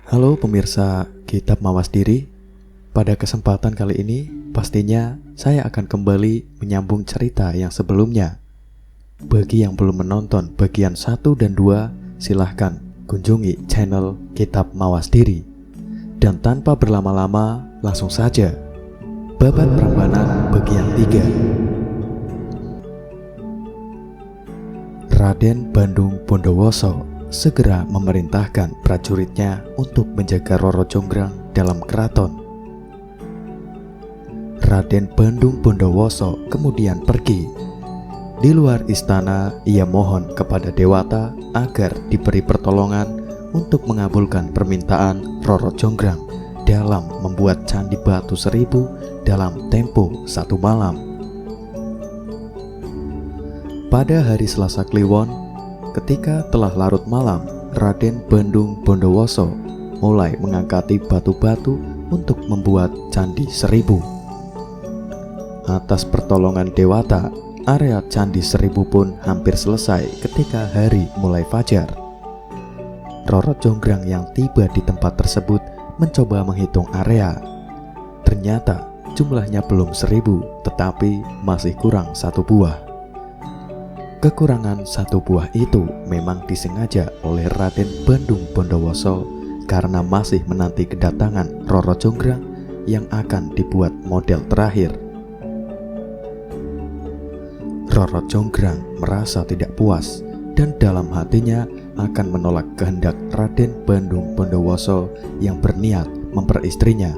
Halo pemirsa Kitab Mawas Diri. Pada kesempatan kali ini, pastinya saya akan kembali menyambung cerita yang sebelumnya. Bagi yang belum menonton bagian 1 dan 2, silahkan kunjungi channel Kitab Mawas Diri. Dan tanpa berlama-lama, langsung saja Babat Prambanan bagian 3. Raden Bandung Bondowoso segera memerintahkan prajuritnya untuk menjaga Roro Jonggrang dalam keraton. Raden Bandung Bondowoso kemudian pergi. Di luar istana, ia mohon kepada Dewata agar diberi pertolongan untuk mengabulkan permintaan Roro Jonggrang dalam membuat candi batu 1000 dalam tempo 1 malam. Pada hari Selasa Kliwon, ketika telah larut malam, Raden Bandung Bondowoso mulai mengangkati batu-batu untuk membuat candi 1000. Atas pertolongan Dewata, area candi 1000 pun hampir selesai ketika hari mulai fajar. Roro Jonggrang yang tiba di tempat tersebut mencoba menghitung area. Ternyata jumlahnya belum 1000, tetapi masih kurang 1 buah. Kekurangan 1 buah itu memang disengaja oleh Raden Bandung Bondowoso karena masih menanti kedatangan Roro Jonggrang yang akan dibuat model terakhir. Roro Jonggrang merasa tidak puas dan dalam hatinya akan menolak kehendak Raden Bandung Bondowoso yang berniat memperistrinya.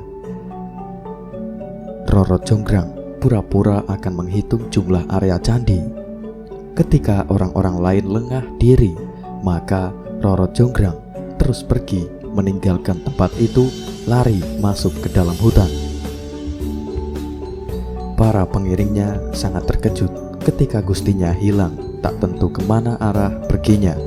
Roro Jonggrang pura-pura akan menghitung jumlah area candi. Ketika orang-orang lain lengah diri, maka Roro Jonggrang terus pergi meninggalkan tempat itu, lari masuk ke dalam hutan. Para pengiringnya sangat terkejut ketika gustinya hilang, tak tentu kemana arah perginya.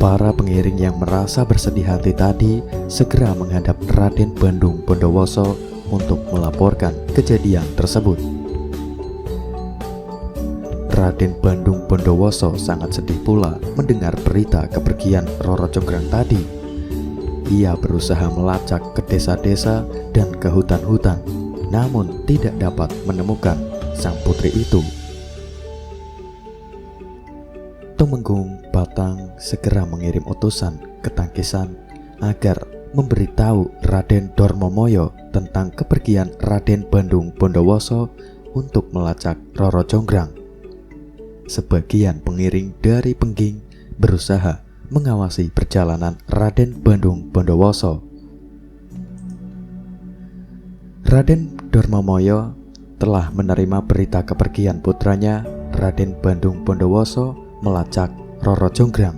Para pengiring yang merasa bersedih hati tadi segera menghadap Raden Bandung Bondowoso untuk melaporkan kejadian tersebut. Raden Bandung Bondowoso sangat sedih pula mendengar berita kepergian Roro Jonggrang tadi. Ia berusaha melacak ke desa-desa dan ke hutan-hutan, namun tidak dapat menemukan sang putri itu. Tumenggung Batang segera mengirim utusan ke Tangkisan agar memberitahu Raden Darmamoyo tentang kepergian Raden Bandung Bondowoso untuk melacak Roro Jonggrang. Sebagian pengiring dari Pengging berusaha mengawasi perjalanan Raden Bandung Bondowoso. Raden Darmamoyo telah menerima berita kepergian putranya Raden Bandung Bondowoso melacak Roro Jonggrang.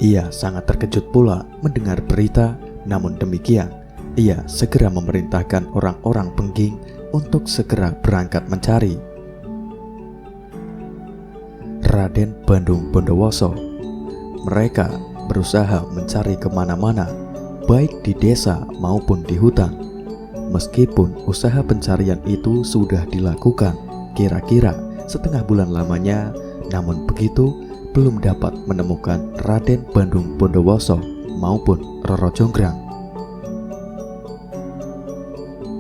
Ia sangat terkejut pula mendengar berita, namun demikian ia segera memerintahkan orang-orang Pengging untuk segera berangkat mencari Raden Bandung Bondowoso. Mereka berusaha mencari kemana-mana, baik di desa maupun di hutan. Meskipun usaha pencarian itu sudah dilakukan kira-kira setengah bulan lamanya, namun begitu belum dapat menemukan Raden Bandung Bondowoso maupun Roro Jonggrang.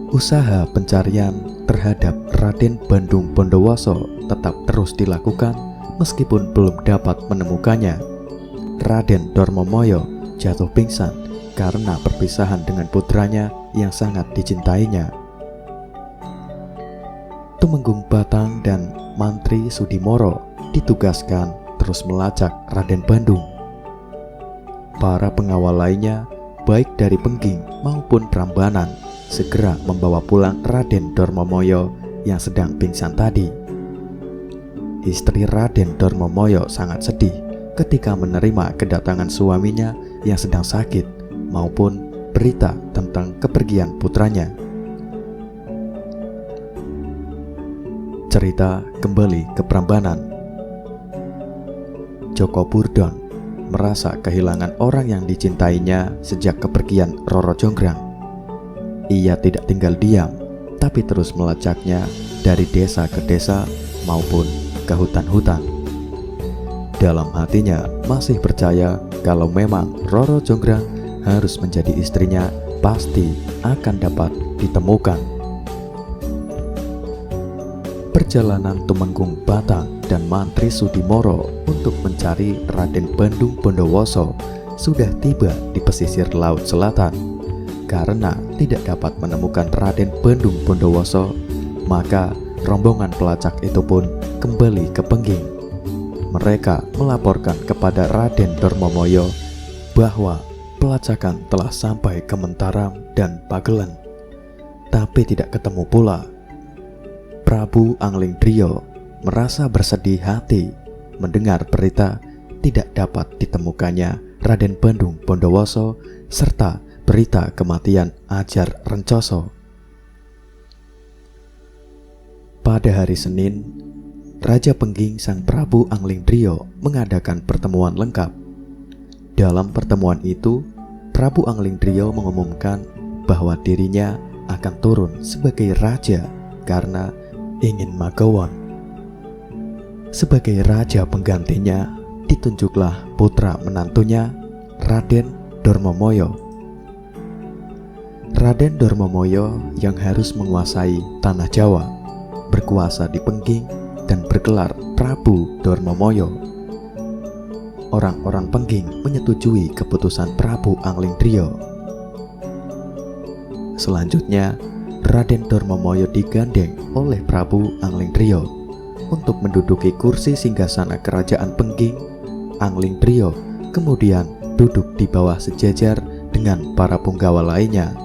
Usaha pencarian terhadap Raden Bandung Bondowoso tetap terus dilakukan meskipun belum dapat menemukannya. Raden Darmamoyo jatuh pingsan karena perpisahan dengan putranya yang sangat dicintainya. Tumenggung Batang dan Mantri Sudimoro ditugaskan terus melacak Raden Bandung. Para pengawal lainnya, baik dari Pengging maupun Prambanan, segera membawa pulang Raden Darmamoyo yang sedang pingsan tadi. Istri Raden Darmamoyo sangat sedih ketika menerima kedatangan suaminya yang sedang sakit maupun berita tentang kepergian putranya. Cerita kembali ke Prambanan. Joko Burdon merasa kehilangan orang yang dicintainya sejak kepergian Roro Jonggrang. Ia tidak tinggal diam, tapi terus melacaknya dari desa ke desa maupun ke hutan-hutan. Dalam hatinya masih percaya kalau memang Roro Jonggrang harus menjadi istrinya, pasti akan dapat ditemukan. Perjalanan Tumenggung Batang dan Mantri Sudimoro untuk mencari Raden Bandung Bondowoso sudah tiba di pesisir Laut Selatan. Karena tidak dapat menemukan Raden Bandung Bondowoso, maka rombongan pelacak itu pun kembali ke Pengging. Mereka melaporkan kepada Raden Darmomoyo bahwa pelacakan telah sampai ke Mentaram dan Pagelen, tapi tidak ketemu pula. Prabu Anglingdriya merasa bersedih hati mendengar berita tidak dapat ditemukannya Raden Bandung Bondowoso serta berita kematian Ajar Rencoso. Pada hari Senin, Raja Pengging Sang Prabu Anglingdriya mengadakan pertemuan lengkap. Dalam pertemuan itu, Prabu Anglingdriya mengumumkan bahwa dirinya akan turun sebagai raja karena ingin magawon. Sebagai raja penggantinya, ditunjuklah putra menantunya, Raden Darmomoyo. Raden Darmomoyo yang harus menguasai tanah Jawa, berkuasa di Pengging dan bergelar Prabu Darmomoyo. Orang-orang Pengging menyetujui keputusan Prabu Anglingdriya. Selanjutnya, Raden Darmomoyo digandeng oleh Prabu Anglingdriya untuk menduduki kursi singgasana kerajaan Pengging. Anglingdriya kemudian duduk di bawah sejajar dengan para punggawa lainnya.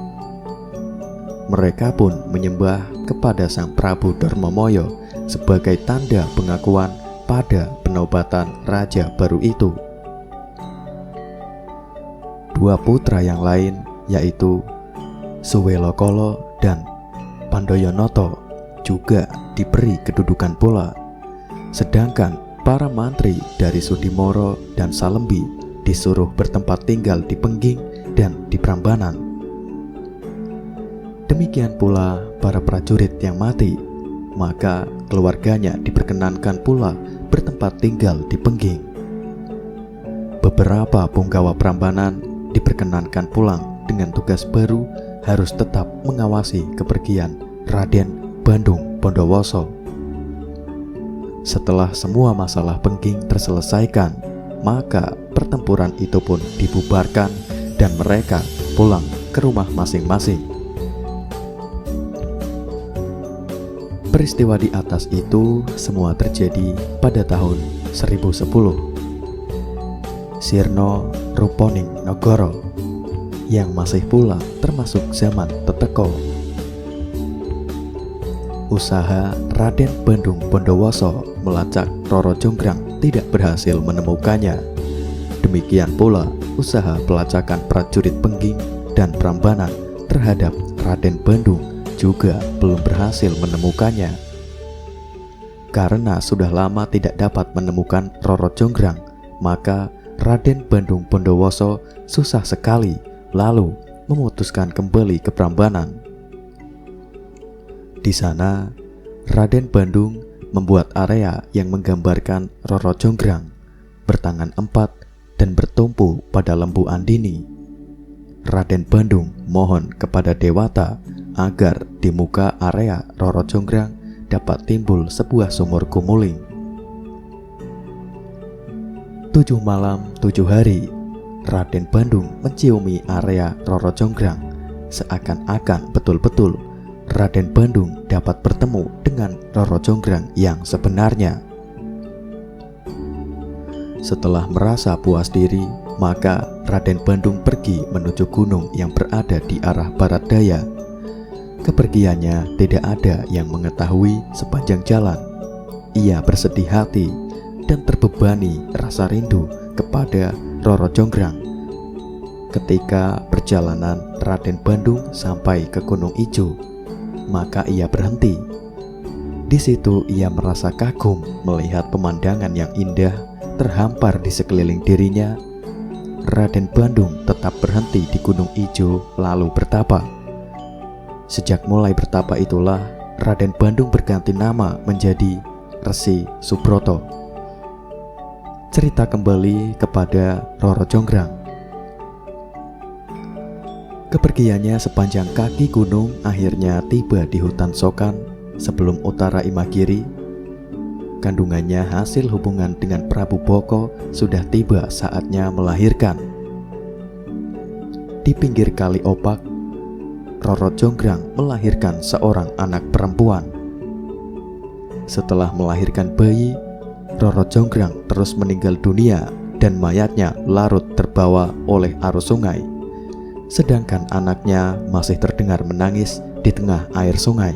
Mereka pun menyembah kepada Sang Prabu Darmomoyo sebagai tanda pengakuan pada penobatan raja baru itu. Dua putra yang lain, yaitu Suwelokolo dan Pandoyonoto, juga diberi kedudukan pula. Sedangkan para mantri dari Sudimoro dan Salembi disuruh bertempat tinggal di Pengging dan di Prambanan. Demikian pula para prajurit yang mati, maka keluarganya diperkenankan pula bertempat tinggal di Pengging. Beberapa punggawa Prambanan diperkenankan pulang dengan tugas baru, harus tetap mengawasi kepergian Raden Bandung Bondowoso. Setelah semua masalah Pengging terselesaikan, maka pertempuran itu pun dibubarkan dan mereka pulang ke rumah masing-masing. Peristiwa di atas itu semua terjadi pada tahun 1010. Sirno Ruponing Nagara, yang masih pula termasuk zaman Teteko. Usaha Raden Bandung Bondowoso melacak Roro Jonggrang tidak berhasil menemukannya. Demikian pula usaha pelacakan prajurit Pengging dan Prambanan terhadap Raden Bandung juga belum berhasil menemukannya. Karena sudah lama tidak dapat menemukan Roro Jonggrang, maka Raden Bandung Bondowoso susah sekali lalu memutuskan kembali ke Prambanan. Di sana, Raden Bandung membuat area yang menggambarkan Roro Jonggrang bertangan empat dan bertumpu pada lembu Andini. Raden Bandung mohon kepada Dewata agar di muka area Roro Jonggrang dapat timbul sebuah sumur gumuling. 7 malam 7 hari Raden Bandung menciumi area Roro Jonggrang, seakan-akan betul-betul Raden Bandung dapat bertemu dengan Roro Jonggrang yang sebenarnya. Setelah merasa puas diri, maka Raden Bandung pergi menuju gunung yang berada di arah barat daya. Kepergiannya tidak ada yang mengetahui sepanjang jalan. Ia bersedih hati dan terbebani rasa rindu kepada Roro Jonggrang. Ketika perjalanan Raden Bandung sampai ke Gunung Ijo, maka ia berhenti. Di situ ia merasa kagum melihat pemandangan yang indah terhampar di sekeliling dirinya. Raden Bandung tetap berhenti di Gunung Ijo lalu bertapa. Sejak mulai bertapa itulah Raden Bandung berganti nama menjadi Resi Subroto. cerita kembali kepada Roro Jonggrang. Kepergiannya sepanjang kaki gunung akhirnya tiba di hutan Sokan sebelum utara Imagiri. Kandungannya hasil hubungan dengan Prabu Boko sudah tiba saatnya melahirkan. Di pinggir kali Opak, Roro Jonggrang melahirkan seorang anak perempuan. Setelah melahirkan bayi, Roro Jonggrang terus meninggal dunia dan mayatnya larut terbawa oleh arus sungai, sedangkan anaknya masih terdengar menangis di tengah air sungai.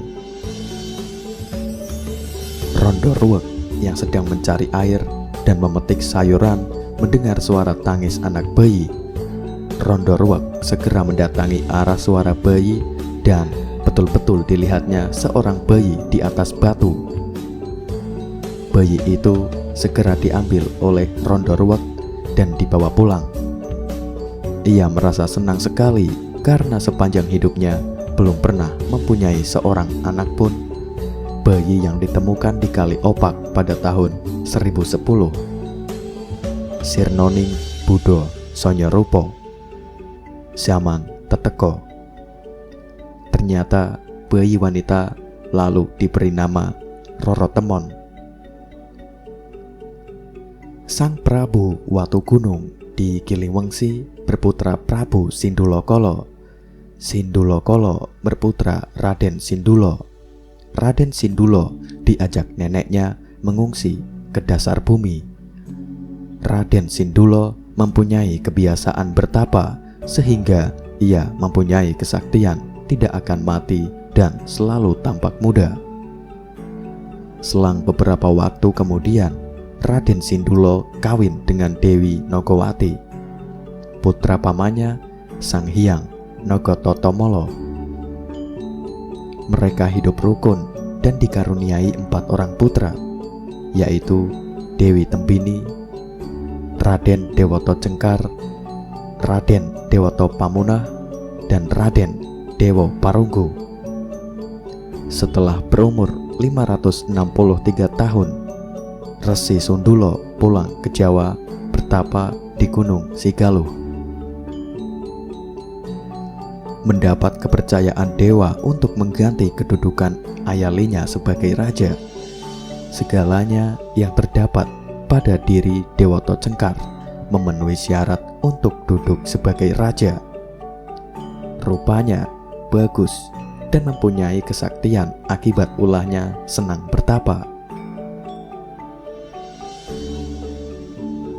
Rondo Ruwek yang sedang mencari air dan memetik sayuran mendengar suara tangis anak bayi. Rondo Ruwek segera mendatangi arah suara bayi dan betul-betul dilihatnya seorang bayi di atas batu. Bayi itu segera diambil oleh Rondo Ruwek dan dibawa pulang. Ia merasa senang sekali karena sepanjang hidupnya belum pernah mempunyai seorang anak pun. Bayi yang ditemukan di Kali Opak pada tahun 1010. Sirnoning Budo Sonyorupo Zaman Teteko. Ternyata bayi wanita lalu diberi nama Roro Temon. Sang Prabu Watugunung di Kiliwengsi berputra Prabu Sindulokolo. Sindulokolo berputra Raden Sindulo. Raden Sindulo diajak neneknya mengungsi ke dasar bumi. Raden Sindulo mempunyai kebiasaan bertapa sehingga ia mempunyai kesaktian tidak akan mati dan selalu tampak muda. Selang beberapa waktu kemudian, Raden Sindulo kawin dengan Dewi Nogowati, putra pamannya Sang Hyang Nogototomolo. Mereka hidup rukun dan dikaruniai 4 orang putra, yaitu Dewi Tembini, Raden Dewoto Cengkar, Raden Dewoto Pamunah, dan Raden Dewo Parunggu. Setelah berumur 563 tahun, Resi Sundulo pulang ke Jawa bertapa di Gunung Sigaluh. Mendapat kepercayaan dewa untuk mengganti kedudukan ayalinya sebagai raja. Segalanya yang terdapat pada diri Dewoto Cengkar memenuhi syarat untuk duduk sebagai raja. Rupanya bagus dan mempunyai kesaktian akibat ulahnya senang bertapa.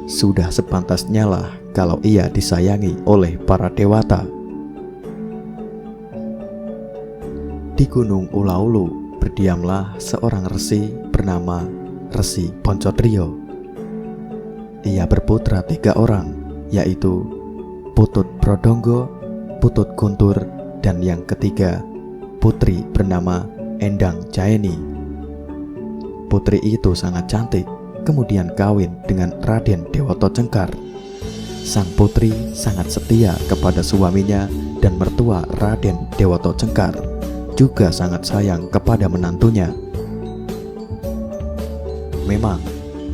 Sudah sepantasnya lah kalau ia disayangi oleh para dewata. Di Gunung Ulaulu berdiamlah seorang resi bernama Resi Poncotrio. Ia berputra 3 orang, yaitu Putut Brodonggo, Putut Guntur, dan yang ketiga putri bernama Endang Jaeni. Putri itu sangat cantik, kemudian kawin dengan Raden Dewoto Cengkar. Sang putri sangat setia kepada suaminya dan mertua Raden Dewoto Cengkar juga sangat sayang kepada menantunya. Memang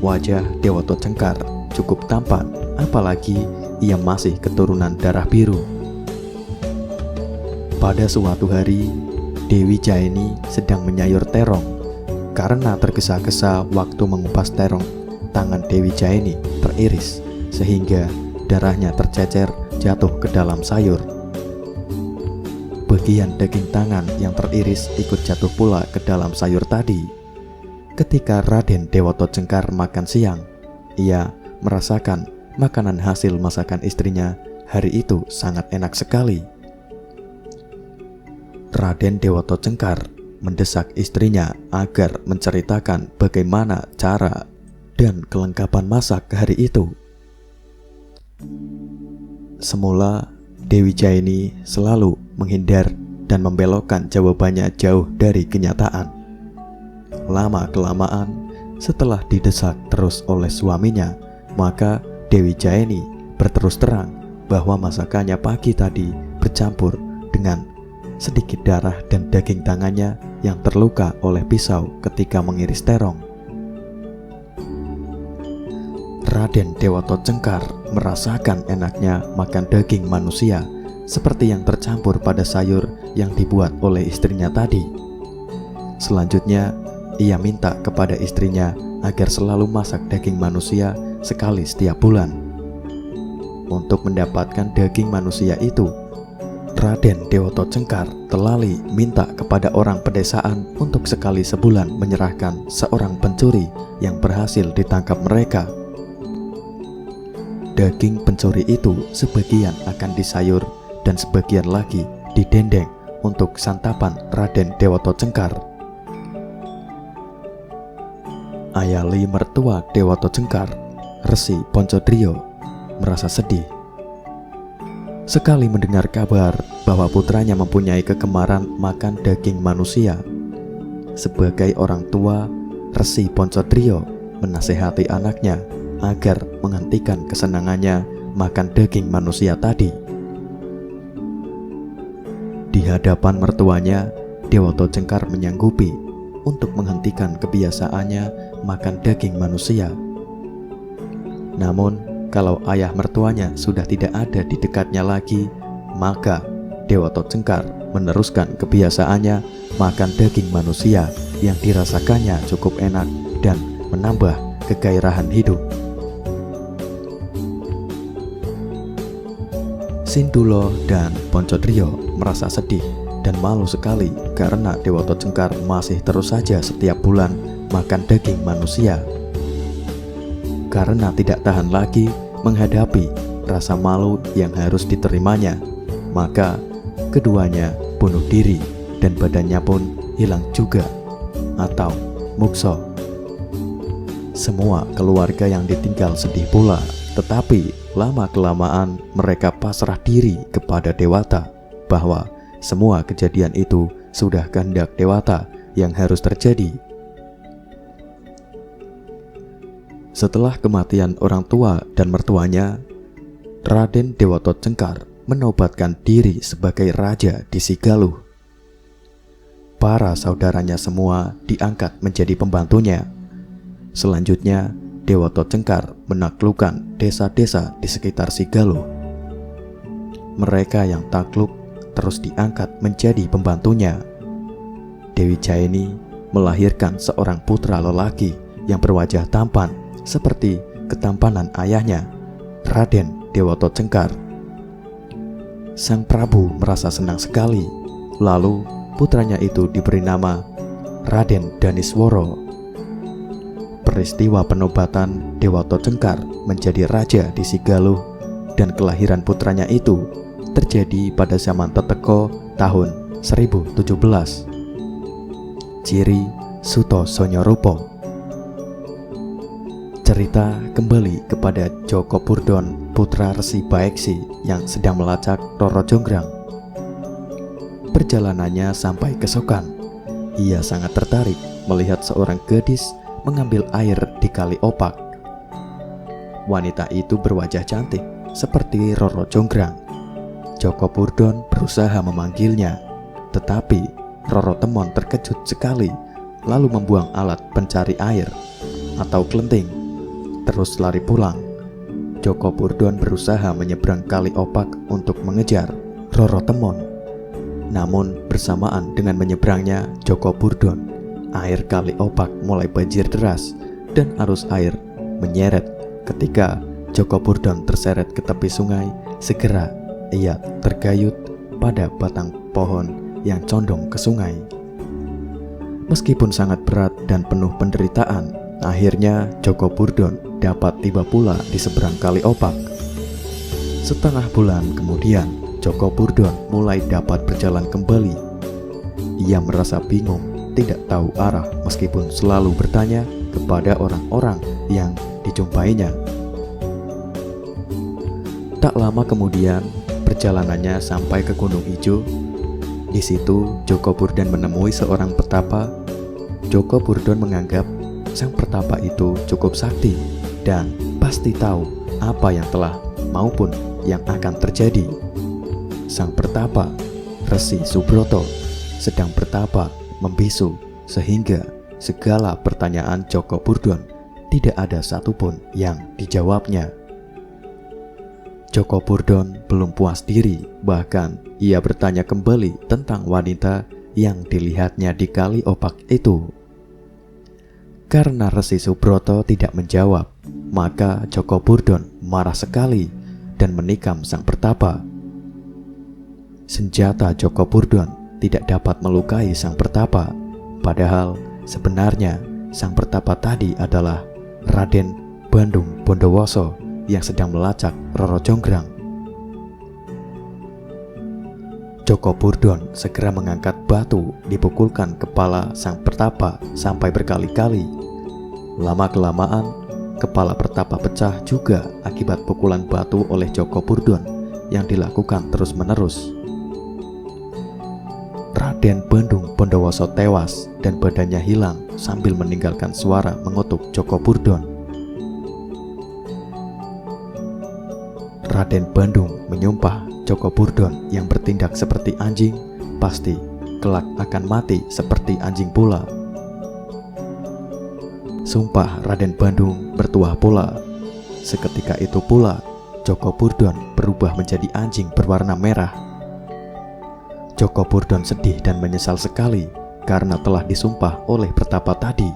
wajah Dewoto Cengkar cukup tampan, apalagi ia masih keturunan darah biru. Pada suatu hari, Dewi Jaeni sedang menyayur terong. Karena tergesa-gesa waktu mengupas terong, tangan Dewi Jaeni teriris sehingga darahnya tercecer jatuh ke dalam sayur. Bagian daging tangan yang teriris ikut jatuh pula ke dalam sayur tadi. Ketika Raden Dewoto Cengkar makan siang, ia merasakan makanan hasil masakan istrinya hari itu sangat enak sekali. Raden Dewoto Cengkar mendesak istrinya agar menceritakan bagaimana cara dan kelengkapan masak hari itu. Semula Dewi Jaeni selalu menghindar dan membelokkan jawabannya jauh dari kenyataan. Lama-kelamaan, setelah didesak terus oleh suaminya, maka Dewi Jaeni berterus terang bahwa masakannya pagi tadi bercampur dengan sedikit darah dan daging tangannya yang terluka oleh pisau ketika mengiris terong. Raden Dewata Cengkar merasakan enaknya makan daging manusia seperti yang tercampur pada sayur yang dibuat oleh istrinya tadi. Selanjutnya, ia minta kepada istrinya agar selalu masak daging manusia sekali setiap bulan. Untuk mendapatkan daging manusia itu, Raden Dewata Cengkar terlali minta kepada orang pedesaan untuk sekali sebulan menyerahkan seorang pencuri yang berhasil ditangkap mereka. Daging pencuri itu sebagian akan disayur dan sebagian lagi didendeng untuk santapan Raden Dewata Cengkar. Ayali mertua Dewata Cengkar, Resi Poncodrio, merasa sedih sekali mendengar kabar bahwa putranya mempunyai kegemaran makan daging manusia. Sebagai orang tua, Resi Poncodrio menasehati anaknya agar menghentikan kesenangannya makan daging manusia tadi. Di hadapan mertuanya, Dewata Cengkar menyanggupi untuk menghentikan kebiasaannya makan daging manusia. Namun, kalau ayah mertuanya sudah tidak ada di dekatnya lagi, maka Dewata Cengkar meneruskan kebiasaannya makan daging manusia yang dirasakannya cukup enak dan menambah kegairahan hidup. Sindulo dan Poncodrio merasa sedih dan malu sekali karena Dewata Cengkar masih terus saja setiap bulan makan daging manusia. Karena tidak tahan lagi menghadapi rasa malu yang harus diterimanya, maka keduanya bunuh diri dan badannya pun hilang juga atau mukso. Semua keluarga yang ditinggal sedih pula, tetapi lama-kelamaan mereka pasrah diri kepada Dewata bahwa semua kejadian itu sudah kehendak Dewata yang harus terjadi. Setelah kematian orang tua dan mertuanya, Raden Dewata Cengkar menobatkan diri sebagai raja di Sigaluh. Para saudaranya semua diangkat menjadi pembantunya. Selanjutnya, Dewata Cengkar menaklukkan desa-desa di sekitar Sigaluh. Mereka yang takluk terus diangkat menjadi pembantunya. Dewi Jaini melahirkan seorang putra lelaki yang berwajah tampan seperti ketampanan ayahnya, Raden Dewata Cengkar. Sang Prabu merasa senang sekali. Lalu putranya itu diberi nama Raden Daniswara. Peristiwa penobatan Dewata Cengkar menjadi raja di Sigaluh dan kelahiran putranya itu terjadi pada zaman Teteko tahun 1017. Ciri Suto Sonyorupo. Cerita kembali kepada Joko Purdon, putra Resi Baeksi yang sedang melacak Roro Jonggrang. Perjalanannya sampai ke Sokan. Ia sangat tertarik melihat seorang gadis mengambil air di Kali Opak. Wanita itu berwajah cantik seperti Roro Jonggrang. Joko Purdon berusaha memanggilnya, tetapi Roro Temon terkejut sekali, lalu membuang alat pencari air atau klenting, terus lari pulang. Joko Purdon berusaha menyeberang Kali Opak untuk mengejar Roro Temon. Namun bersamaan dengan menyeberangnya Joko Purdon, air Kali Opak mulai banjir deras dan arus air menyeret. Ketika Joko Purdon terseret ke tepi sungai, segera ia tergayut pada batang pohon yang condong ke sungai. Meskipun sangat berat dan penuh penderitaan, akhirnya Joko Purdon dapat tiba pula di seberang Kali Opak. Setengah bulan kemudian, Joko Purdon mulai dapat berjalan kembali. Ia merasa bingung, tidak tahu arah meskipun selalu bertanya kepada orang-orang yang dijumpainya. Tak lama kemudian, perjalanannya sampai ke Gunung Ijo. Di situ Joko Purdon menemui seorang petapa. Joko Purdon menganggap sang petapa itu cukup sakti dan pasti tahu apa yang telah maupun yang akan terjadi. Sang petapa, Resi Subroto, sedang bertapa membisu sehingga segala pertanyaan Joko Purdon tidak ada satupun yang dijawabnya. Joko Burdon belum puas diri, bahkan ia bertanya kembali tentang wanita yang dilihatnya di Kali Opak itu. Karena Resi Subroto tidak menjawab, maka Joko Burdon marah sekali dan menikam sang pertapa. Senjata Joko Burdon tidak dapat melukai sang pertapa, padahal sebenarnya sang pertapa tadi adalah Raden Bandung Bondowoso yang sedang melacak Roro Jonggrang. Joko Burdon segera mengangkat batu, dipukulkan kepala sang pertapa sampai berkali-kali. Lama-kelamaan, kepala pertapa pecah juga akibat pukulan batu oleh Joko Burdon yang dilakukan terus-menerus. Raden Bandung Bondowoso tewas dan badannya hilang sambil meninggalkan suara mengutuk Joko Burdon. Raden Bandung menyumpah Joko Burdon yang bertindak seperti anjing pasti kelak akan mati seperti anjing pula. Sumpah Raden Bandung bertuah pula. Seketika itu pula Joko Burdon berubah menjadi anjing berwarna merah. Joko Burdon sedih dan menyesal sekali karena telah disumpah oleh pertapa tadi.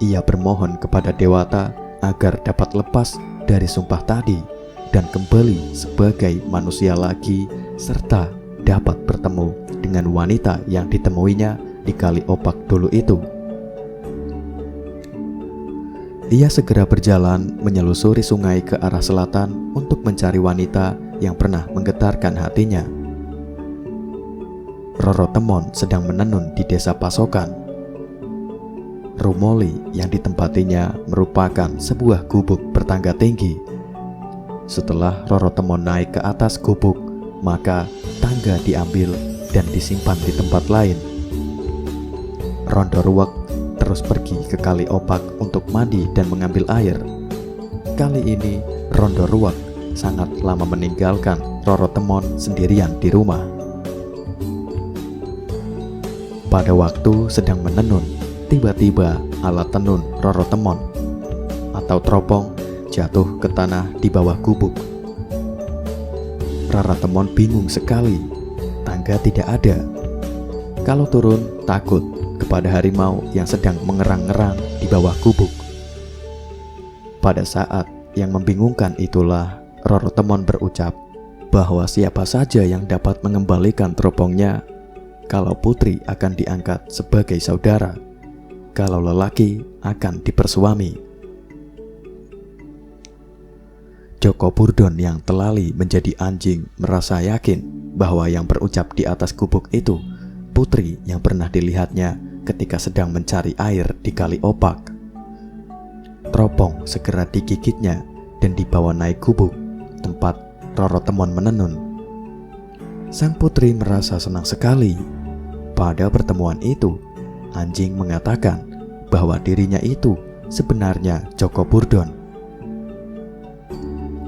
Ia bermohon kepada Dewata agar dapat lepas dari sumpah tadi dan kembali sebagai manusia lagi, serta dapat bertemu dengan wanita yang ditemuinya di Kali Opak dulu itu. Ia segera berjalan menyelusuri sungai ke arah selatan untuk mencari wanita yang pernah menggetarkan hatinya. Roro Temon sedang menenun di desa Pasokan. Rumoli yang ditempatinya merupakan sebuah gubuk bertangga tinggi. Setelah Roro Temon naik ke atas gubuk, maka tangga diambil dan disimpan di tempat lain. Rondo Ruwek terus pergi ke Kali Opak untuk mandi dan mengambil air. Kali ini Rondo Ruwek sangat lama meninggalkan Roro Temon sendirian di rumah. Pada waktu sedang menenun, tiba-tiba alat tenun Roro Temon atau teropong jatuh ke tanah di bawah gubuk. Rara Temon bingung sekali, tangga tidak ada. Kalau turun takut kepada harimau yang sedang mengerang-ngerang di bawah gubuk. Pada saat yang membingungkan itulah Roro Temon berucap bahwa siapa saja yang dapat mengembalikan teropongnya kalau putri akan diangkat sebagai saudara, kalau lelaki akan dipersuami. Joko Burdon yang telali menjadi anjing merasa yakin bahwa yang berucap di atas gubuk itu putri yang pernah dilihatnya ketika sedang mencari air di Kali Opak. Teropong segera digigitnya dan dibawa naik gubuk tempat Roro Temon menenun. Sang putri merasa senang sekali. Pada pertemuan itu, anjing mengatakan bahwa dirinya itu sebenarnya Joko Burdon.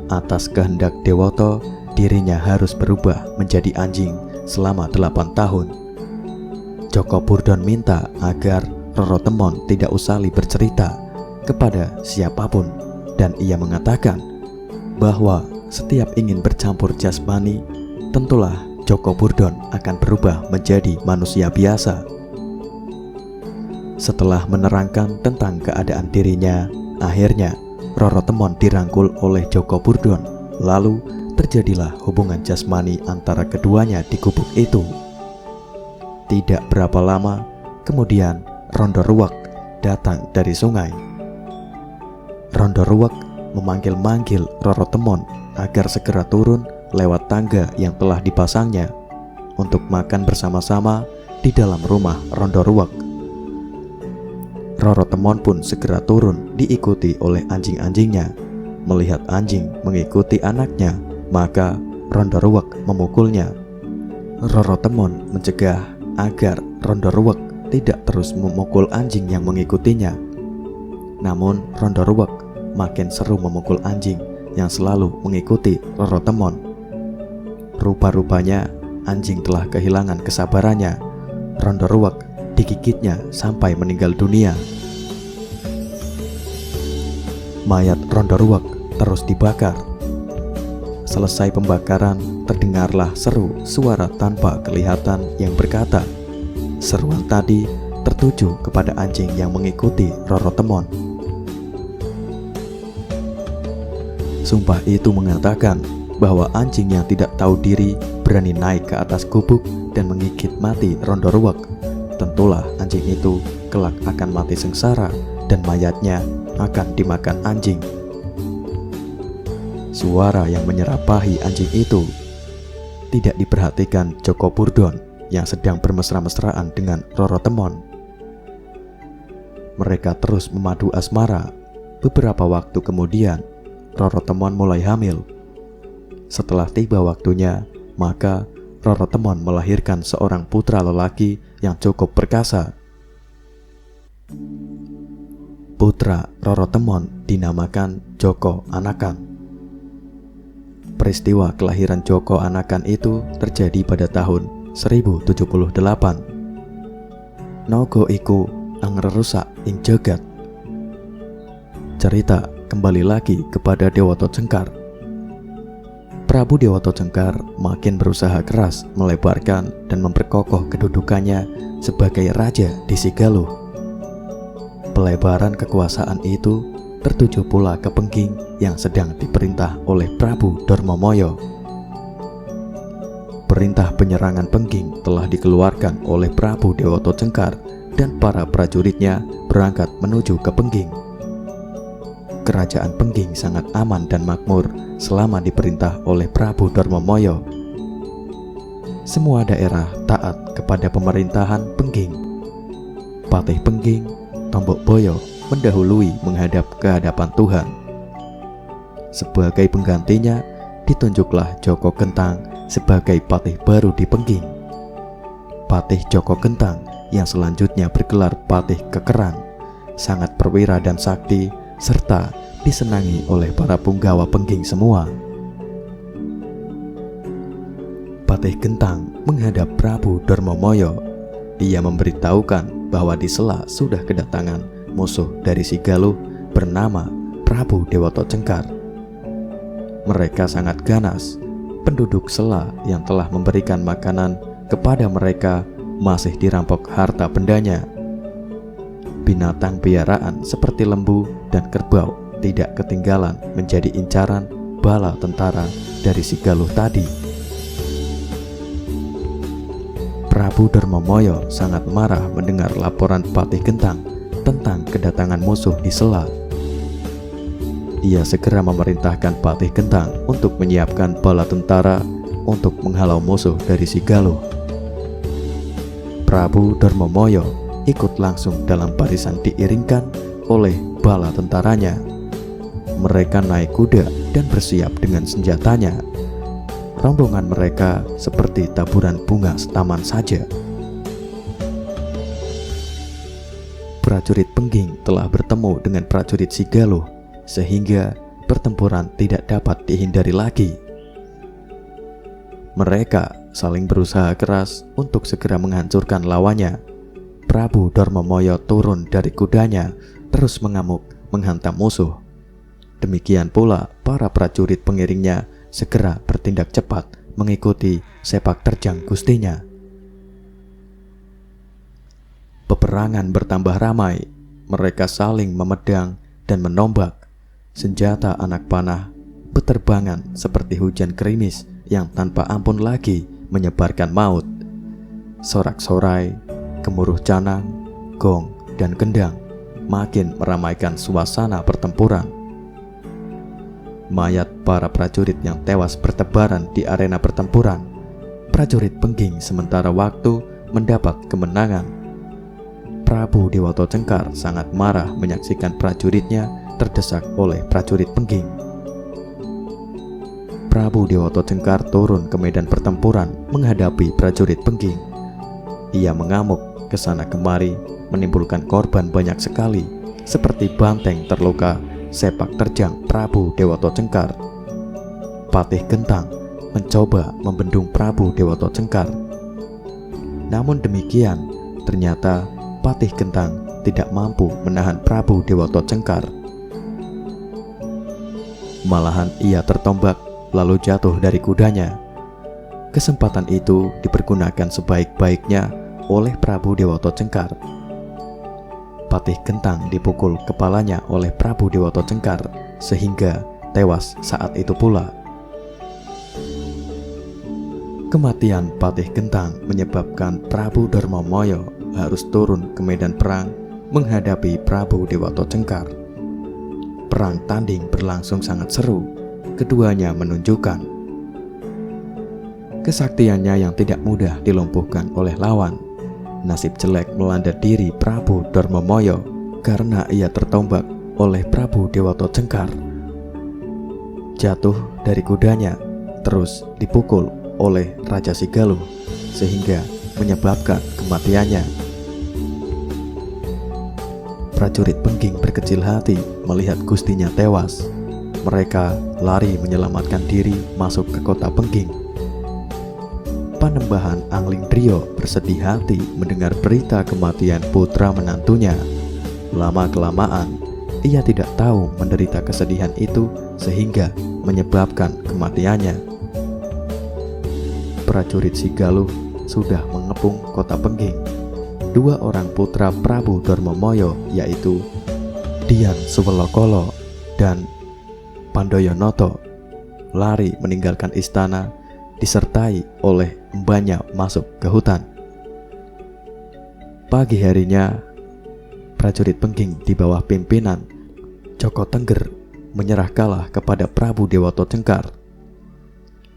Atas kehendak Dewoto, dirinya harus berubah menjadi anjing selama 8 tahun. Joko Burdon minta agar Roro Temon tidak usah bercerita kepada siapapun, dan ia mengatakan bahwa setiap ingin bercampur jasmani, tentulah Joko Burdon akan berubah menjadi manusia biasa. Setelah menerangkan tentang keadaan dirinya, akhirnya Roro Temon dirangkul oleh Joko Burdon. Lalu terjadilah hubungan jasmani antara keduanya di gubuk itu. Tidak berapa lama kemudian Rondo Ruwek datang dari sungai. Rondo Ruwek memanggil-manggil Roro Temon agar segera turun lewat tangga yang telah dipasangnya untuk makan bersama-sama di dalam rumah Rondo Ruwek. Roro Temon pun segera turun diikuti oleh anjing-anjingnya. Melihat anjing mengikuti anaknya, maka Rondo Ruwek memukulnya. Roro Temon mencegah agar Rondo Ruwek tidak terus memukul anjing yang mengikutinya. Namun Rondo Ruwek makin seru memukul anjing yang selalu mengikuti Roro Temon. Rupa-rupanya anjing telah kehilangan kesabarannya. Rondo Ruwek digigitnya sampai meninggal dunia. mayat Rondoruwek terus dibakar. Selesai pembakaran, terdengarlah seru suara tanpa kelihatan yang berkata, seruan tadi tertuju kepada anjing yang mengikuti Roro Temon. Sumpah itu mengatakan bahwa anjing yang tidak tahu diri berani naik ke atas gubuk dan menggigit mati Rondoruwek. Tentulah anjing itu kelak akan mati sengsara dan mayatnya akan dimakan anjing. Suara yang menyerapahi anjing itu tidak diperhatikan Joko Burdon yang sedang bermesra-mesraan dengan Roro Temon. Mereka terus memadu asmara. Beberapa waktu kemudian, Roro Temon mulai hamil. Setelah tiba waktunya, maka Roro Temon melahirkan seorang putra lelaki yang cukup perkasa. Putra Roro Temon dinamakan Joko Anakan. Peristiwa kelahiran Joko Anakan itu terjadi pada tahun 1078. Nogo iku angrerusak ing jagat. Cerita kembali lagi kepada Dewoto Cengkar. Prabu Dewoto Cengkar makin berusaha keras melebarkan dan memperkokoh kedudukannya sebagai raja di Sigaluh. Pelebaran kekuasaan itu tertuju pula ke Pengging yang sedang diperintah oleh Prabu Darmamoyo. Perintah penyerangan Pengging telah dikeluarkan oleh Prabu Dewoto Cengkar dan para prajuritnya berangkat menuju ke Pengging. Kerajaan Pengging sangat aman dan makmur selama diperintah oleh Prabu Darmamoyo. Semua daerah taat kepada pemerintahan Pengging. Patih Pengging, Tombok Boyo mendahului menghadap ke hadapan Tuhan. Sebagai penggantinya, ditunjuklah Joko Gentang sebagai patih baru di Pengging. Patih Joko Gentang yang selanjutnya bergelar Patih Kekeran, sangat perwira dan sakti, serta disenangi oleh para punggawa Pengging semua. Patih Gentang menghadap Prabu Darmamoyo. Ia memberitahukan bahwa di Sela sudah kedatangan musuh dari Sigaluh bernama Prabu Dewoto Cengkar. Mereka sangat ganas. Penduduk Sela yang telah memberikan makanan kepada mereka masih dirampok harta bendanya. Binatang piaraan seperti lembu dan kerbau tidak ketinggalan menjadi incaran bala tentara dari Sigaluh tadi. Prabu Darmamoyo sangat marah mendengar laporan Patih Gentang tentang kedatangan musuh di Sela. Ia segera memerintahkan Patih Gentang untuk menyiapkan bala tentara untuk menghalau musuh dari Sigaluh. Prabu Darmamoyo ikut langsung dalam barisan diiringkan oleh bala tentaranya. Mereka naik kuda dan bersiap dengan senjatanya. Rombongan mereka seperti taburan bunga setaman saja. Prajurit Pengging telah bertemu dengan prajurit Sigaluh, sehingga pertempuran tidak dapat dihindari lagi. Mereka saling berusaha keras untuk segera menghancurkan lawannya. Prabu Darmamoyo turun dari kudanya, terus mengamuk menghantam musuh. Demikian pula para prajurit pengiringnya segera bertindak cepat mengikuti sepak terjang gustinya. Peperangan bertambah ramai. Mereka saling memedang dan menombak. Senjata anak panah beterbangan seperti hujan gerimis yang tanpa ampun lagi menyebarkan maut. Sorak-sorai, gemuruh canang, gong, dan kendang makin meramaikan suasana pertempuran. Mayat para prajurit yang tewas bertebaran di arena pertempuran. Prajurit Pengging sementara waktu mendapat kemenangan. Prabu Dewoto Cengkar sangat marah menyaksikan prajuritnya terdesak oleh prajurit Pengging. Prabu Dewoto Cengkar turun ke medan pertempuran menghadapi prajurit Pengging. Ia mengamuk ke sana kemari, menimbulkan korban banyak sekali, seperti banteng terluka sepak terjang Prabu Dewoto Cengkar. Patih Gentang mencoba membendung Prabu Dewoto Cengkar. Namun demikian, ternyata Patih Gentang tidak mampu menahan Prabu Dewoto Cengkar. Malahan ia tertombak lalu jatuh dari kudanya. Kesempatan itu dipergunakan sebaik-baiknya oleh Prabu Dewata Cengkar. Patih Gentang dipukul kepalanya oleh Prabu Dewata Cengkar sehingga tewas saat itu pula. Kematian Patih Gentang menyebabkan Prabu Darmamoyo harus turun ke medan perang menghadapi Prabu Dewata Cengkar. Perang tanding berlangsung sangat seru. Keduanya menunjukkan kesaktiannya yang tidak mudah dilumpuhkan oleh lawan. Nasib jelek melanda diri Prabu Darmamoyo karena ia tertombak oleh Prabu Dewata Cengkar. Jatuh dari kudanya, terus dipukul oleh Raja Sigaluh sehingga menyebabkan kematiannya. Prajurit Pengging berkecil hati melihat gustinya tewas. Mereka lari menyelamatkan diri masuk ke kota Pengging. Panembahan Angling Drio bersedih hati mendengar berita kematian putra menantunya. Lama-kelamaan, ia tidak tahu menderita kesedihan itu sehingga menyebabkan kematiannya. Prajurit Sigaluh sudah mengepung kota Pengging. Dua orang putra Prabu Darmamoyo yaitu Dian Suwelokolo dan Pandoyonoto lari meninggalkan istana disertai oleh mbahnya masuk ke hutan. Pagi harinya, prajurit Pengging di bawah pimpinan Joko Tengger menyerah kalah kepada Prabu Dewata Cengkar.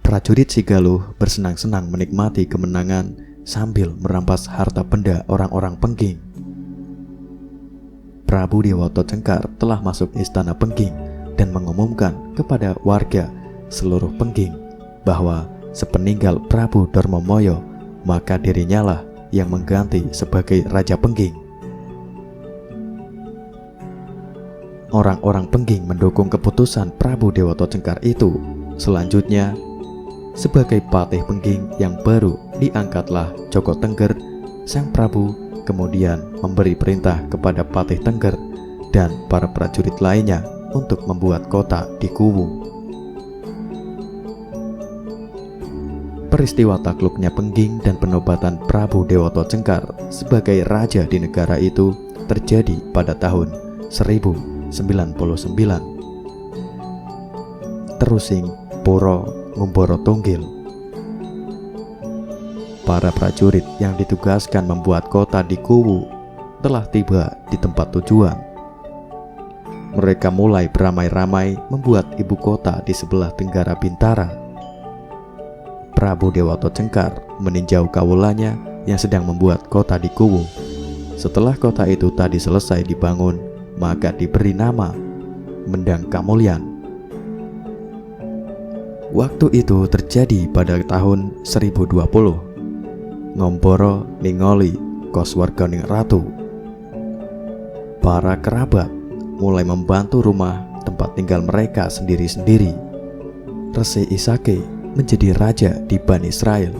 Prajurit Sigaluh bersenang-senang menikmati kemenangan sambil merampas harta benda orang-orang Pengging. Prabu Dewata Cengkar telah masuk istana Pengging dan mengumumkan kepada warga seluruh Pengging bahwa sepeninggal Prabu Darmamoyo, maka dirinya lah yang mengganti sebagai Raja Pengging. Orang-orang Pengging mendukung keputusan Prabu Dewata Cengkar itu. Selanjutnya, sebagai patih Pengging yang baru diangkatlah Joko Tengger. Sang Prabu kemudian memberi perintah kepada Patih Tengger dan para prajurit lainnya untuk membuat kota di Kuwu. Peristiwa takluknya Pengging dan penobatan Prabu Dewata Cengkar sebagai raja di negara itu terjadi pada tahun 1099. Terusing Puro Ngumboro Tunggil. Para prajurit yang ditugaskan membuat kota di Kuwu telah tiba di tempat tujuan. Mereka mulai beramai-ramai membuat ibu kota di sebelah tenggara Bintara. Prabu Dewata Cengkar meninjau kawulanya yang sedang membuat kota di Kuwu. Setelah kota itu tadi selesai dibangun, maka diberi nama Mendang Kamulyan. Waktu itu terjadi pada tahun 1020. Ngomboro ningoli koswarganing ratu. Para kerabat mulai membantu rumah tempat tinggal mereka sendiri-sendiri. Resi Isake menjadi raja di Bani Israel,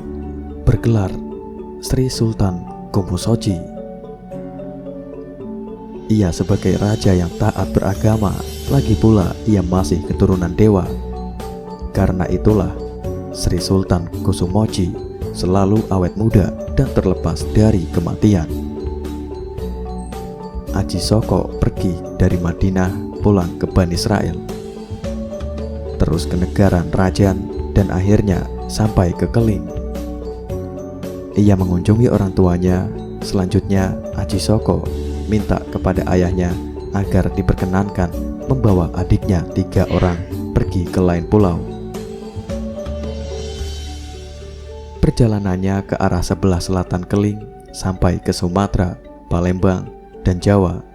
bergelar Sri Sultan Kumbhosoji. Ia sebagai raja yang taat beragama, lagi pula ia masih keturunan dewa. Karena itulah Sri Sultan Kusumoji selalu awet muda dan terlepas dari kematian. Aji Soko pergi dari Madinah pulang ke Bani Israel, terus ke negara Rajan dan akhirnya sampai ke Keling. Ia mengunjungi orang tuanya. Selanjutnya Aji Soko minta kepada ayahnya agar diperkenankan membawa adiknya 3 orang pergi ke lain pulau. Perjalanannya ke arah sebelah selatan Keling sampai ke Sumatera, Palembang, dan Jawa.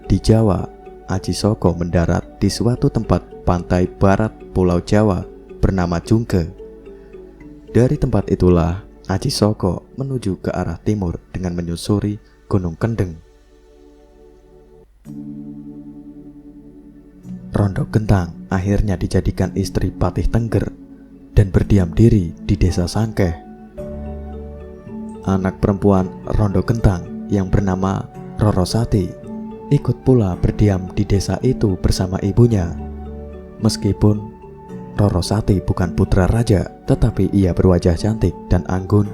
Di Jawa, Aji Soko mendarat di suatu tempat pantai barat Pulau Jawa bernama Jungke. Dari tempat itulah Aji Soko menuju ke arah timur dengan menyusuri Gunung Kendeng. Rondo Gentang akhirnya dijadikan istri Patih Tengger dan berdiam diri di desa Sangkeh. Anak perempuan Rondo Gentang yang bernama Rorosati ikut pula berdiam di desa itu bersama ibunya. Meskipun Rorosati bukan putra raja, tetapi ia berwajah cantik dan anggun,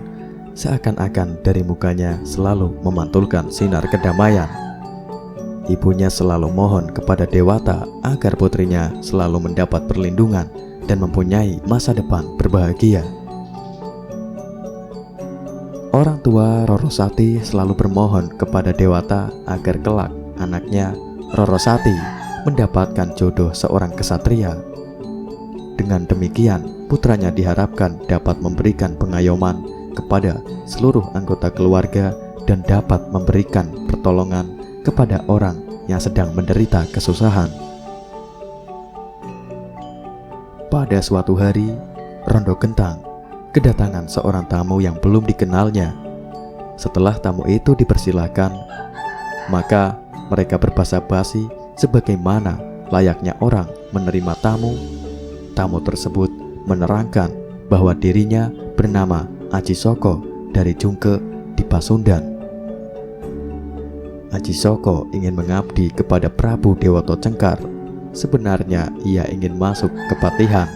seakan-akan dari mukanya selalu memantulkan sinar kedamaian. Ibunya selalu mohon kepada Dewata agar putrinya selalu mendapat perlindungan dan mempunyai masa depan berbahagia. Orang tua Rorosati selalu bermohon kepada Dewata agar kelak anaknya Rorosati mendapatkan jodoh seorang kesatria. Dengan demikian, putranya diharapkan dapat memberikan pengayoman kepada seluruh anggota keluarga dan dapat memberikan pertolongan kepada orang yang sedang menderita kesusahan. Pada suatu hari, Rondo Gentang kedatangan seorang tamu yang belum dikenalnya. Setelah tamu itu dipersilahkan, maka mereka berbasa-basi sebagaimana layaknya orang menerima tamu. Tamu tersebut menerangkan bahwa dirinya bernama Aji Soko dari Jungke di Pasundan. Aji Soko ingin mengabdi kepada Prabu Dewoto Cengkar. Sebenarnya ia ingin masuk ke Patihan,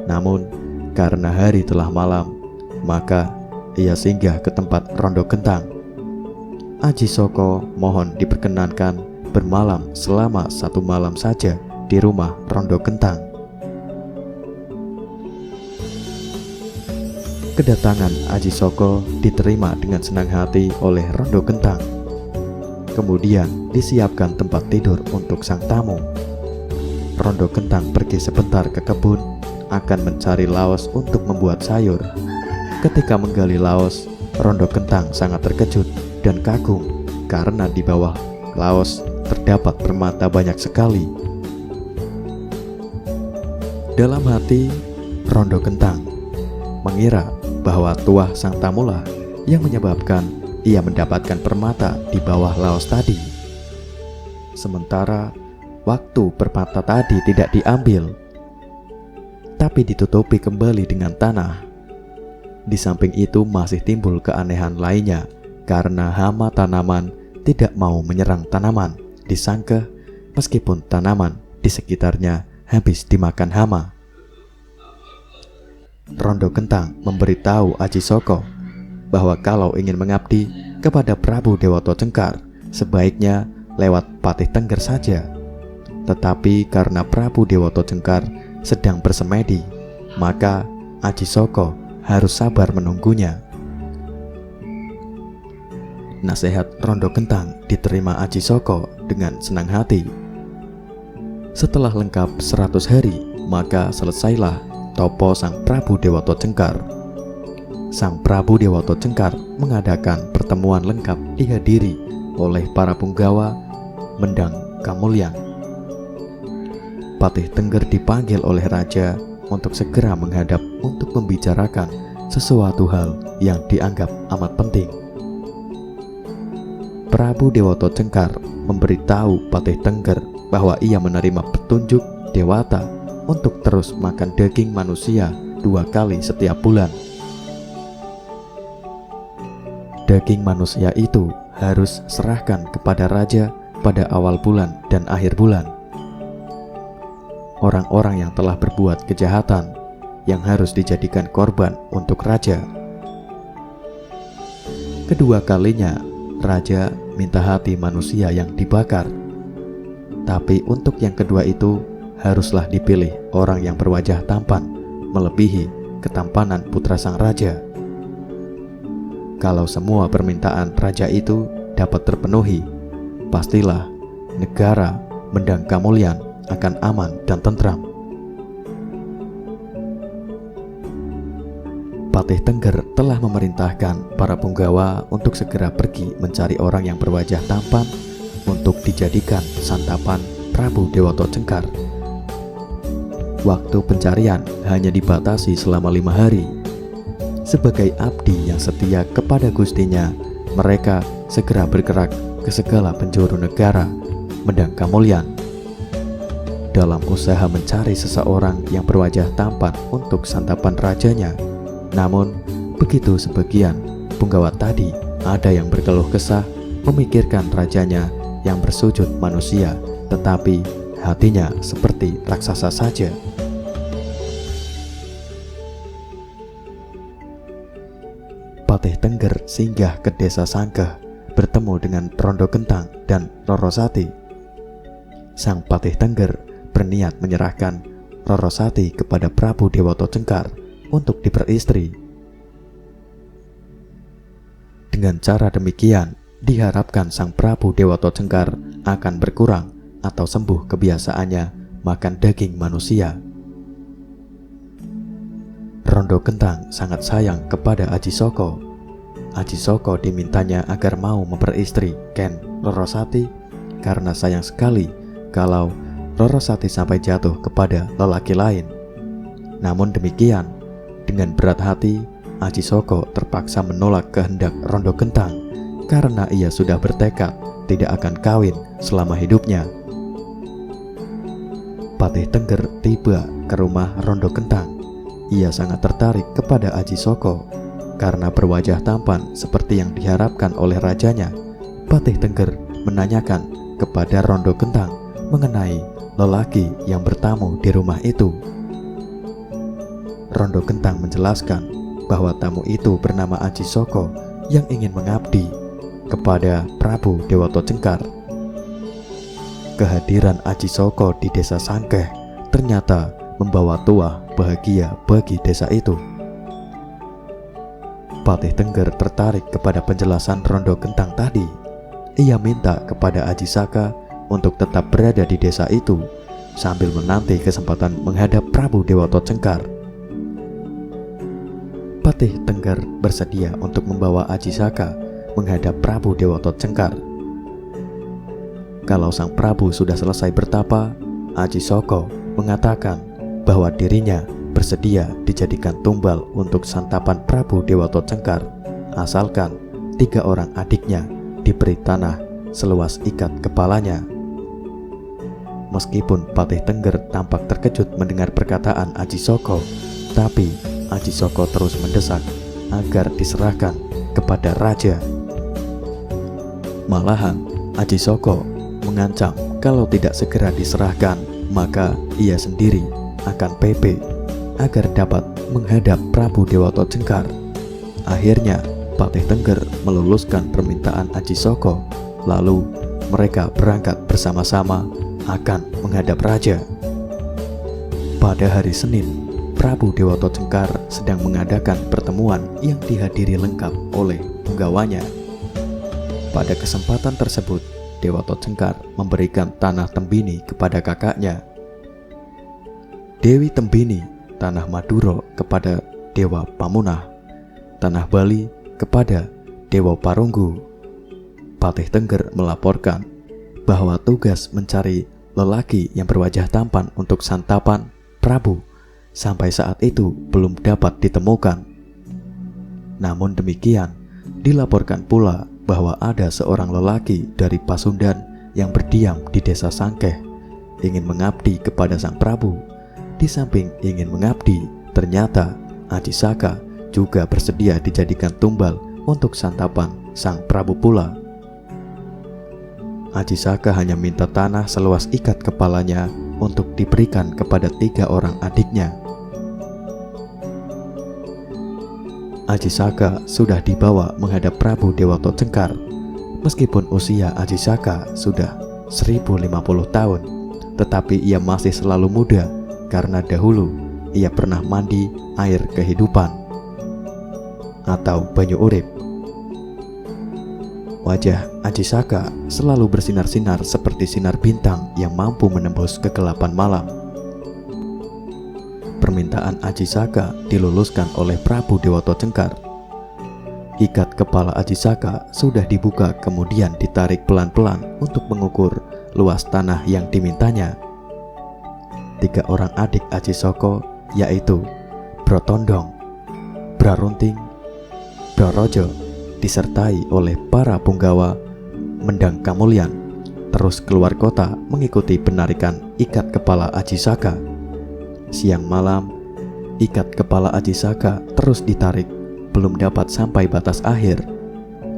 namun karena hari telah malam, maka ia singgah ke tempat Rondo Gentang. Aji Soko mohon diperkenankan bermalam selama 1 malam saja di rumah Rondo Gentang. Kedatangan Aji Soko diterima dengan senang hati oleh Rondo Gentang. Kemudian disiapkan tempat tidur untuk sang tamu. Rondo Gentang pergi sebentar ke kebun akan mencari laos untuk membuat sayur. Ketika menggali laos, Rondo Gentang sangat terkejut dan kagum karena di bawah laos terdapat permata banyak sekali. Dalam hati, Rondo Gentang mengira bahwa tuah sang tamulah yang menyebabkan ia mendapatkan permata di bawah laos tadi. Sementara waktu permata tadi tidak diambil, tapi ditutupi kembali dengan tanah. Di samping itu masih timbul keanehan lainnya karena hama tanaman tidak mau menyerang tanaman di Sangkeh, meskipun tanaman di sekitarnya habis dimakan hama. Rondo Gentang memberitahu Aji Soko bahwa kalau ingin mengabdi kepada Prabu Dewoto Cengkar, sebaiknya lewat Patih Tengger saja. Tetapi karena Prabu Dewoto Cengkar sedang bersemedi, maka Aji Soko harus sabar menunggunya. Nasihat Rondo Gentang diterima Aji Soko dengan senang hati. Setelah lengkap 100 hari, maka selesailah topo sang Prabu Dewoto Cengkar. Sang Prabu Dewoto Cengkar mengadakan pertemuan lengkap dihadiri oleh para punggawa Mendang Kamulyan. Patih Tengger dipanggil oleh raja untuk segera menghadap untuk membicarakan sesuatu hal yang dianggap amat penting. Prabu Dewoto Cengkar memberitahu Patih Tengger bahwa ia menerima petunjuk Dewata untuk terus makan daging manusia 2 kali setiap bulan. Daging manusia itu harus serahkan kepada raja pada awal bulan dan akhir bulan. Orang-orang yang telah berbuat kejahatan yang harus dijadikan korban untuk raja. Kedua kalinya, raja minta hati manusia yang dibakar. Tapi untuk yang kedua itu, haruslah dipilih orang yang berwajah tampan, melebihi ketampanan putra sang raja. Kalau semua permintaan raja itu dapat terpenuhi, pastilah negara Mendang Kamulyan akan aman dan tentram. Patih Tengger telah memerintahkan para punggawa untuk segera pergi mencari orang yang berwajah tampan untuk dijadikan santapan Prabu Dewoto Cengkar. Waktu pencarian hanya dibatasi selama 5 hari. Sebagai abdi yang setia kepada gustinya, mereka segera bergerak ke segala penjuru negara Mendang Kamulyan dalam usaha mencari seseorang yang berwajah tampan untuk santapan rajanya. Namun, begitu sebagian punggawa tadi ada yang berkeluh kesah memikirkan rajanya yang bersujud manusia, tetapi hatinya seperti raksasa saja. Patih Tengger singgah ke desa Sangkeh, bertemu dengan Rondo Gentang dan Rorosati. Sang Patih Tengger berniat menyerahkan Rorosati kepada Prabu Dewoto Cengkar untuk diperistri. Dengan cara demikian, diharapkan sang Prabu Dewoto Cengkar akan berkurang atau sembuh kebiasaannya makan daging manusia. Rondo Gentang sangat sayang kepada Aji Soko. Aji Soko dimintanya agar mau memperistri Ken Rorosati karena sayang sekali kalau Rorosati sampai jatuh kepada lelaki lain. Namun demikian, dengan berat hati, Aji Soko terpaksa menolak kehendak Rondo Gentang karena ia sudah bertekad tidak akan kawin selama hidupnya. Patih Tengger tiba ke rumah Rondo Gentang. Ia sangat tertarik kepada Aji Soko karena berwajah tampan seperti yang diharapkan oleh rajanya. Patih Tengger menanyakan kepada Rondo Gentang mengenai lelaki yang bertamu di rumah itu. Rondo Gentang menjelaskan bahwa tamu itu bernama Aji Soko yang ingin mengabdi kepada Prabu Dewoto Cengkar. Kehadiran Aji Soko di desa Sangkeh ternyata membawa tuah bahagia bagi desa itu. Patih Tengger tertarik kepada penjelasan Rondo Gentang tadi. Ia minta kepada Aji Saka untuk tetap berada di desa itu sambil menanti kesempatan menghadap Prabu Dewoto Cengkar. Patih Tengger bersedia untuk membawa Aji Saka menghadap Prabu Dewoto Cengkar. Kalau sang Prabu sudah selesai bertapa, Aji Soko mengatakan bahwa dirinya bersedia dijadikan tumbal untuk santapan Prabu Dewoto Cengkar, asalkan 3 orang adiknya diberi tanah seluas ikat kepalanya. Meskipun Patih Tengger tampak terkejut mendengar perkataan Aji Soko, tapi Aji Soko terus mendesak agar diserahkan kepada raja. Malahan Aji Soko mengancam kalau tidak segera diserahkan, maka ia sendiri akan PP agar dapat menghadap Prabu Dewoto Cengkar. Akhirnya Patih Tengger meluluskan permintaan Aji Soko, lalu mereka berangkat bersama-sama akan menghadap raja. Pada hari Senin, Prabu Dewoto Cengkar sedang mengadakan pertemuan yang dihadiri lengkap oleh punggawanya. Pada kesempatan tersebut, Dewoto Cengkar memberikan tanah Tembini kepada kakaknya, Dewi Tembini, tanah Maduro kepada Dewa Pamunah, tanah Bali kepada Dewa Parunggu. Patih Tengger melaporkan bahwa tugas mencari lelaki yang berwajah tampan untuk santapan Prabu sampai saat itu belum dapat ditemukan. Namun demikian, dilaporkan pula bahwa ada seorang lelaki dari Pasundan yang berdiam di desa Sangkeh, ingin mengabdi kepada sang Prabu. Di samping ingin mengabdi, ternyata Aji Saka juga bersedia dijadikan tumbal untuk santapan sang Prabu pula. Aji Saka hanya minta tanah seluas ikat kepalanya untuk diberikan kepada 3 orang adiknya. Aji Saka sudah dibawa menghadap Prabu Dewoto Cengkar. Meskipun usia Aji Saka sudah 1050 tahun, tetapi ia masih selalu muda karena dahulu ia pernah mandi air kehidupan atau banyu urip. Wajah Aji Saka selalu bersinar-sinar seperti sinar bintang yang mampu menembus kegelapan malam. Permintaan Aji Saka diluluskan oleh Prabu Dewoto Cengkar. Ikat kepala Aji Saka sudah dibuka kemudian ditarik pelan-pelan untuk mengukur luas tanah yang dimintanya. 3 orang adik Aji Soko, yaitu Bro Tondong, Bro Runting, Bro Rojo, disertai oleh para punggawa Mendang Kamulyan, terus keluar kota mengikuti penarikan ikat kepala Aji Saka. Siang malam, ikat kepala Aji Saka terus ditarik, belum dapat sampai batas akhir.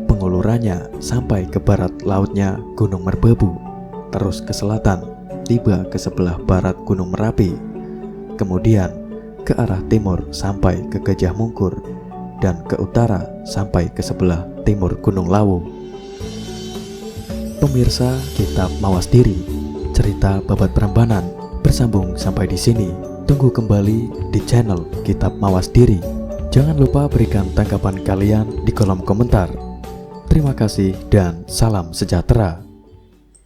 Pengulurannya sampai ke barat lautnya Gunung Merbabu, terus ke selatan tiba ke sebelah barat Gunung Merapi, kemudian ke arah timur sampai ke Gajah Mungkur, dan ke utara sampai ke sebelah timur Gunung Lawu. Pemirsa Kitab Mawas Diri, cerita Babat Prambanan bersambung sampai di sini. Tunggu kembali di channel Kitab Mawas Diri. Jangan lupa berikan tanggapan kalian di kolom komentar. Terima kasih dan salam sejahtera.